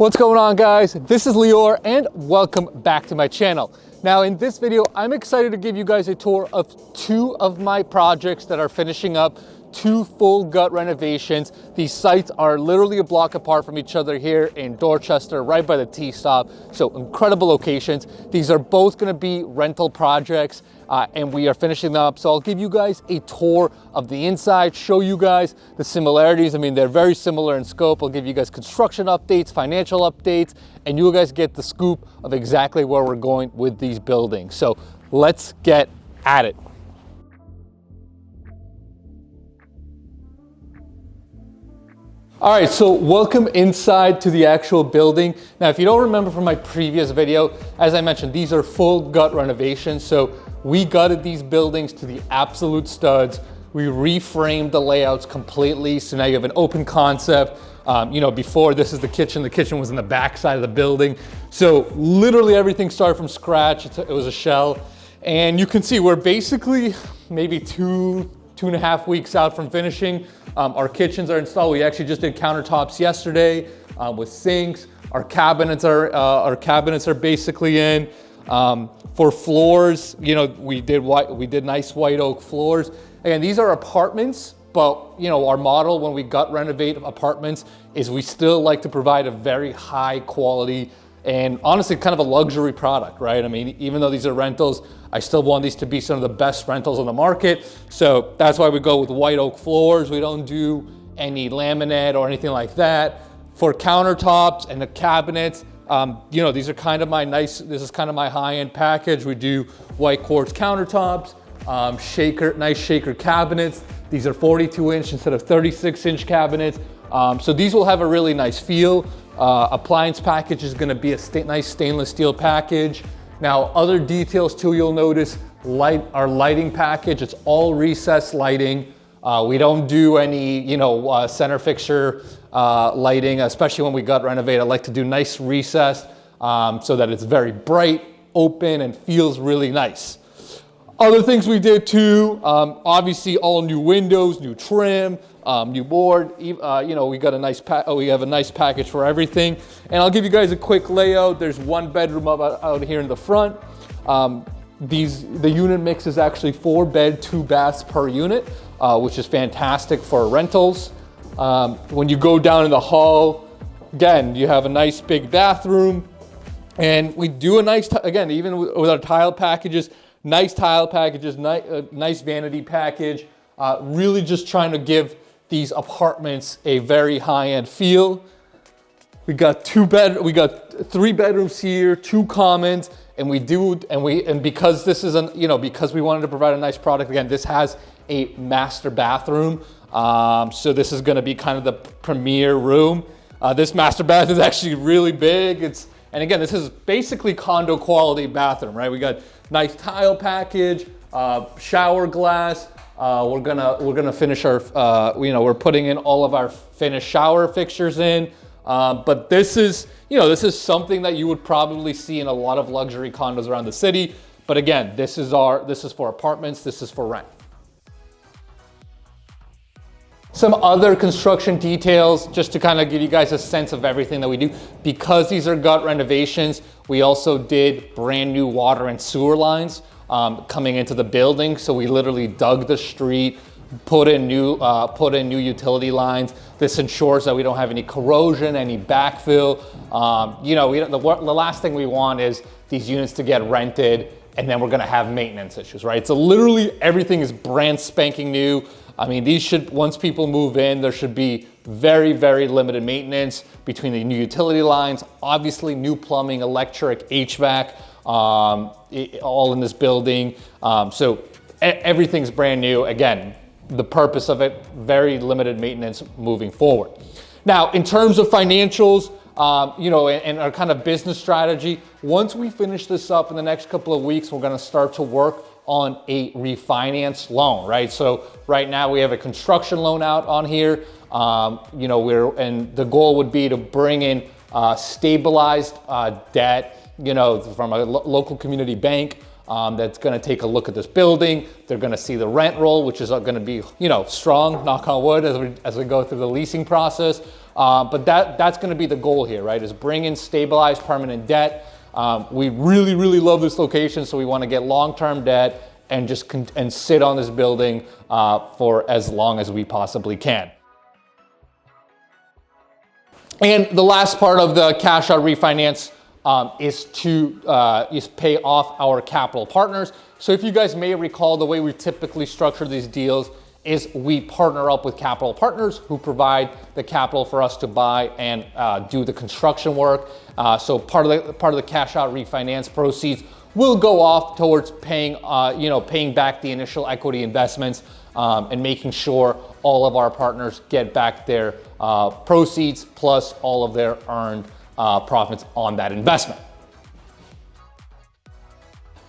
What's going on, guys? This is Lior and welcome back to my channel. Now in this video, I'm excited to give you guys a tour of two of my projects that are finishing up, two full gut renovations. These sites are literally a block apart from each other here in Dorchester, right by the T-stop. So incredible locations. These are both gonna be rental projects and we are finishing them up. So I'll give you guys a tour of the inside, show you guys the similarities. I mean, they're very similar in scope. I'll give you guys construction updates, financial updates, and you guys get the scoop of exactly where we're going with these buildings. So let's get at it. All right, so welcome inside to the actual building. Now, if you don't remember from my previous video, as I mentioned, these are full gut renovations. So we gutted these buildings to the absolute studs. We reframed the layouts completely. So now you have an open concept. Before this is the kitchen was in the back side of the building. So literally everything started from scratch. It was a shell. And you can see we're basically maybe two and a half weeks out from finishing. Our kitchens are installed. We actually just did countertops yesterday with sinks. Our cabinets are basically in. For floors, we did nice white oak floors. Again, these are apartments, but our model when we gut renovate apartments is we still like to provide a very high quality and honestly kind of a luxury product, right? I mean, even though these are rentals, I still want these to be some of the best rentals on the market. So that's why we go with white oak floors. We don't do any laminate or anything like that. For countertops and the cabinets, these are kind of this is kind of my high-end package. We do white quartz countertops, nice shaker cabinets. These are 42-inch instead of 36-inch cabinets. So these will have a really nice feel. Appliance package is gonna be a nice stainless steel package. Now, other details too, you'll notice our lighting package, it's all recessed lighting. We don't do any, center fixture lighting, especially when we gut renovate. I like to do nice recessed so that it's very bright, open, and feels really nice. Other things we did too, obviously all new windows, new trim, new board. We got we have a nice package for everything. And I'll give you guys a quick layout. There's one bedroom out here in the front. The unit mix is actually 4 bed, 2 baths per unit, which is fantastic for rentals. When you go down in the hall, again, you have a nice big bathroom. And we do a nice, again, even with our tile packages, nice vanity package. Really just trying to give these apartments a very high-end feel. We got 3 bedrooms here, 2 commons, and because this is because we wanted to provide a nice product. Again, this has a master bathroom, so this is going to be kind of the premier room. This master bath is actually really big. And again, this is basically condo quality bathroom, right? We got nice tile package, shower glass. We're gonna finish our, we're putting in all of our finished shower fixtures in. But this is something that you would probably see in a lot of luxury condos around the city. But again, this is for apartments, this is for rent. Some other construction details, just to kind of give you guys a sense of everything that we do. Because these are gut renovations, we also did brand new water and sewer lines coming into the building. So we literally dug the street, put in new utility lines. This ensures that we don't have any corrosion, any backfill. The last thing we want is these units to get rented and then we're gonna have maintenance issues, right? So literally everything is brand spanking new. I mean, once people move in, there should be very, very limited maintenance between the new utility lines, obviously new plumbing, electric, HVAC, all in this building. So everything's brand new. Again, the purpose of it, very limited maintenance moving forward. Now, in terms of financials, and our kind of business strategy, once we finish this up in the next couple of weeks, we're gonna start to work on a refinance loan, right? So right now we have a construction loan out on here. And the goal would be to bring in stabilized debt, from a local community bank that's gonna take a look at this building. They're gonna see the rent roll, which is gonna be, strong, knock on wood, as we go through the leasing process. But that's gonna be the goal here, right? Is bring in stabilized permanent debt. We really, really love this location, so we wanna get long-term debt and just sit on this building for as long as we possibly can. And the last part of the cash out refinance is pay off our capital partners. So if you guys may recall, the way we typically structure these deals is we partner up with capital partners who provide the capital for us to buy and do the construction work. So part of the cash out refinance proceeds will go off towards paying back the initial equity investments and making sure all of our partners get back their proceeds plus all of their earned profits on that investment.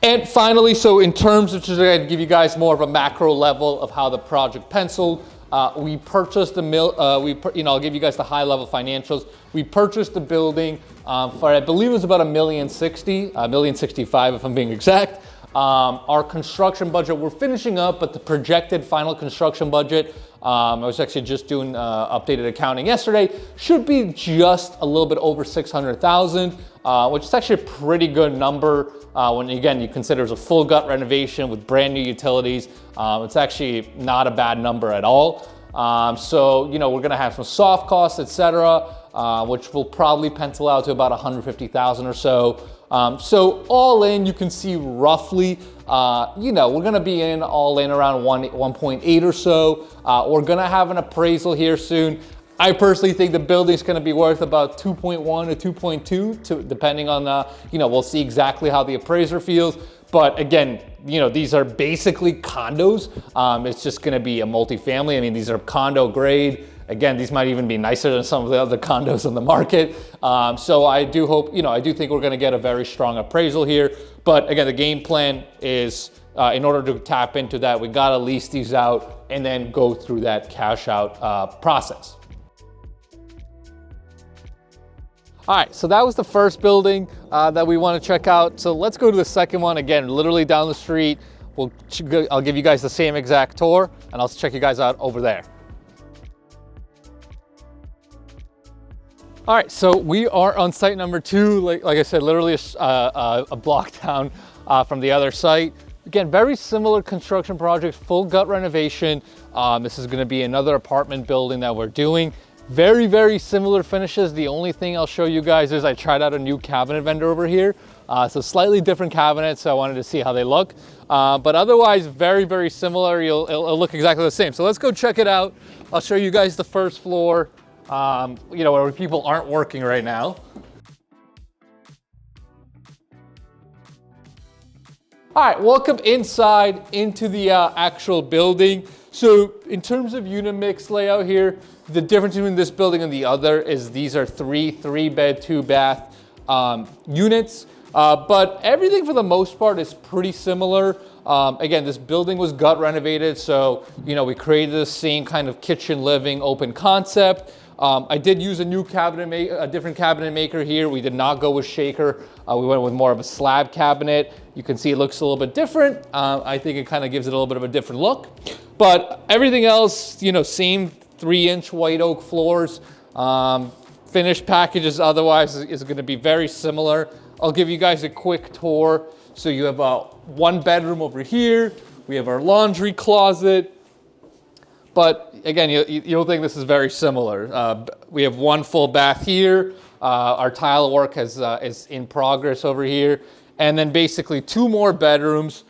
And finally, so in terms of, just to give you guys more of a macro level of how the project penciled, we purchased the I'll give you guys the high level financials. We purchased the building for, I believe it was about $1,065,000, if I'm being exact. Our construction budget, we're finishing up, but the projected final construction budget, I was actually just doing updated accounting yesterday, should be just a little bit over $600,000, which is actually a pretty good number when, again, you consider it's a full gut renovation with brand new utilities. It's actually not a bad number at all. So, we're gonna have some soft costs, etc., which will probably pencil out to about $150,000 or so. So all in, you can see roughly, we're gonna be in all in around 1.8 or so. We're gonna have an appraisal here soon. I personally think the building's gonna be worth about 2.1 to 2.2, depending on, we'll see exactly how the appraiser feels. But again, these are basically condos. It's just gonna be a multifamily. I mean, these are condo grade. Again, these might even be nicer than some of the other condos on the market. So I do hope, I do think we're gonna get a very strong appraisal here. But again, the game plan is, in order to tap into that, we gotta lease these out and then go through that cash out process. All right, so that was the first building that we want to check out. So let's go to the second one. Again, literally down the street. I'll give you guys the same exact tour, and I'll check you guys out over there. All right, so we are on site number 2. Like I said, literally a block down from the other site. Again, very similar construction project, full gut renovation. This is going to be another apartment building that we're doing. Very, very similar finishes. The only thing I'll show you guys is I tried out a new cabinet vendor over here. So slightly different cabinets, so I wanted to see how they look. But otherwise, very, very similar. It'll look exactly the same. So let's go check it out. I'll show you guys the first floor, where people aren't working right now. All right, welcome inside into the actual building. So in terms of unit mix layout here, the difference between this building and the other is these are three bed, 2 bath units. But everything for the most part is pretty similar. Again, this building was gut renovated, so we created the same kind of kitchen living open concept. I did use a different cabinet maker here. We did not go with shaker. We went with more of a slab cabinet. You can see it looks a little bit different. I think it kind of gives it a little bit of a different look. But everything else, same 3-inch white oak floors. Finished packages otherwise is going to be very similar. I'll give you guys a quick tour. So you have a 1 bedroom over here. We have our laundry closet. But again, you'll think this is very similar. We have 1 full bath here. Our tile work is in progress over here. And then basically 2 more bedrooms.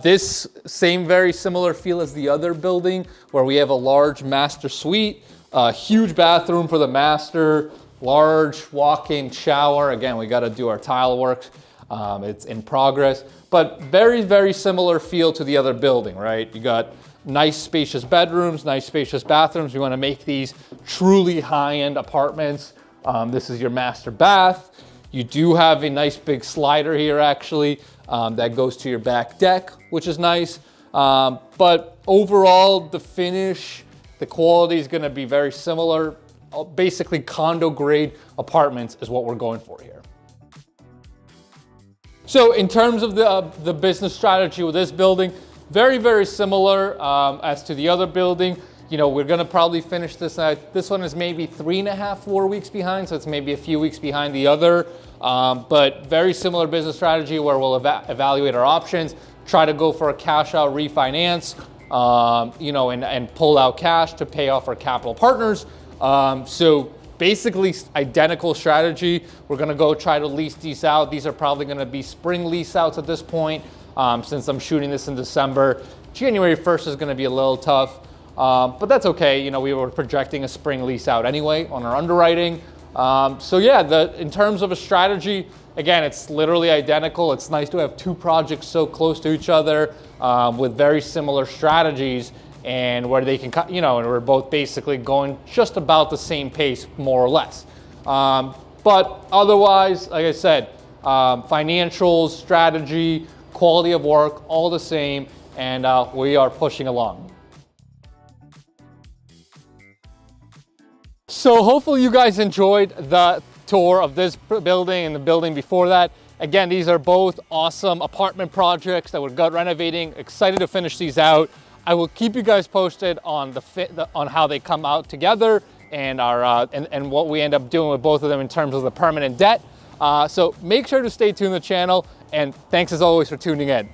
This same very similar feel as the other building where we have a large master suite, a huge bathroom for the master, large walk-in shower. Again, we got to do our tile work. It's in progress, but very, very similar feel to the other building, right? You got nice spacious bedrooms, nice spacious bathrooms. We want to make these truly high-end apartments. This is your master bath. You do have a nice big slider here actually that goes to your back deck, which is nice. But overall, the finish, the quality is going to be very similar. Basically condo grade apartments is what we're going for here. So in terms of the business strategy with this building, very, very similar as to the other building. we're gonna probably finish this. This one is maybe 3.5, 4 weeks behind, so it's maybe a few weeks behind the other. But very similar business strategy where we'll evaluate our options, try to go for a cash out refinance, and pull out cash to pay off our capital partners. So basically identical strategy. We're gonna go try to lease these out. These are probably gonna be spring lease outs at this point. Since I'm shooting this in December, January 1st is gonna be a little tough, but that's okay. We were projecting a spring lease out anyway on our underwriting. So yeah, in terms of a strategy, again, it's literally identical. It's nice to have two projects so close to each other with very similar strategies, and where they can, and we're both basically going just about the same pace, more or less. But otherwise, like I said, financials, strategy, quality of work, all the same, and we are pushing along. So hopefully you guys enjoyed the tour of this building and the building before that. Again, these are both awesome apartment projects that we're gut renovating. Excited to finish these out. I will keep you guys posted on on how they come out together and and what we end up doing with both of them in terms of the permanent debt. So make sure to stay tuned to the channel, and thanks as always for tuning in.